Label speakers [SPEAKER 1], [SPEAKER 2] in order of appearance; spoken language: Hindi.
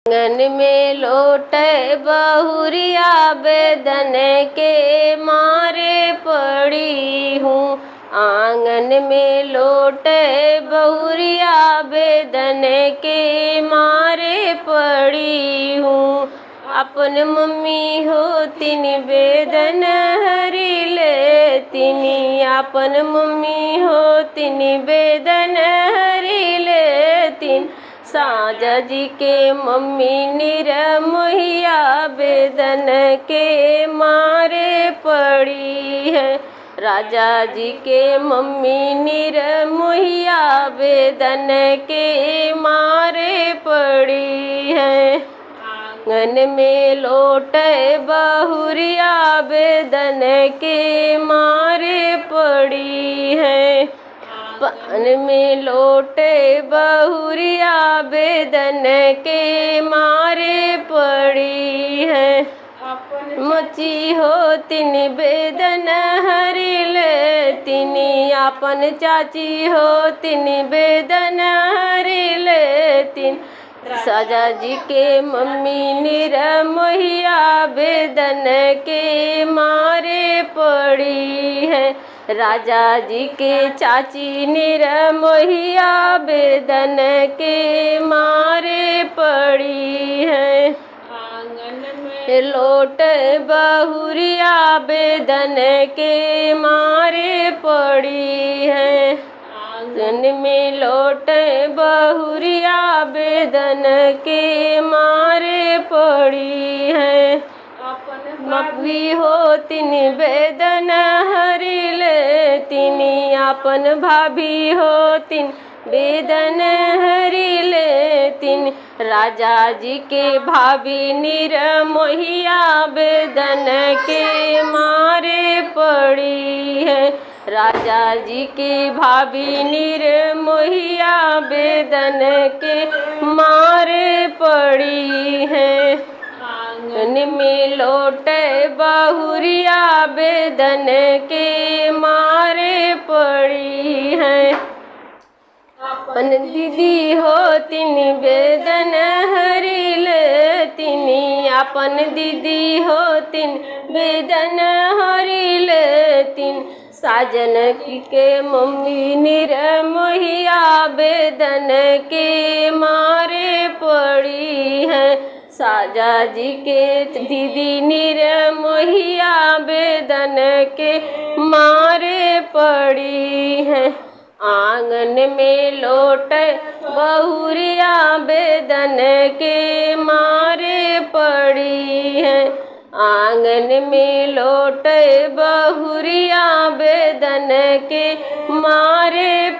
[SPEAKER 1] आंगन में लोटे बहुरिया बेदन के मारे पड़ी हूँ। आंगन में लोटे बहुरिया बेदन के मारे पड़ी हूँ। अपन मम्मी होतिन बेदन हरी लेतिनी, अपन मम्मी होतिन बेदन हरी लेतिन। साजा जी के मम्मी निरमोहिया बेदन के मारे पड़ी है। राजा जी के मम्मी निरमोहिया बेदन के मारे पड़ी है। आंगन में लोटे बहुरिया बेदन के मारे पड़ी है। पान में लोटे बहुरिया बेदन के मारे पड़ी है। मची होतिन बेदन हरी लेतिनी, अपन चाची होतिन बेदन हरी लेतिन। साजा जी के मम्मी निरमोहिया बेदन के मारे पड़ी है। राजा जी के चाची निरमोहिया बेदन के मारे पड़ी है। आंगन में लोट बहुरिया बेदन के मारे पड़ी है। आंगन में लोट बहुरिया बेदन के मारे पड़ी है। मपवी होतिन बेदन हरी लेतिनी, अपन भाभी होतिन बेदन हरी लेतिन। राजा जी के भाभी निरमोहिया बेदन के मारे पड़ी है। राजा जी की भाभी निरमोहिया बेदन के मारे पड़ी है। आंगन में लोटे बहुरिया बेदन के मारे पड़ी है। अपन दीदी होतिन बेदन हरी लेतिनी, अपन दीदी होतिन बेदन हरी लेतिन। साजन के मम्मी निरमोहिया बेदन के मारे पड़ी है। साजा जी के दीदी निरमोहिया बेदन के मारे पड़ी है। आंगन में लोटे बहुरिया बेदन के मारे पड़ी है। आंगन में लोटे बहुरिया बेदन के मारे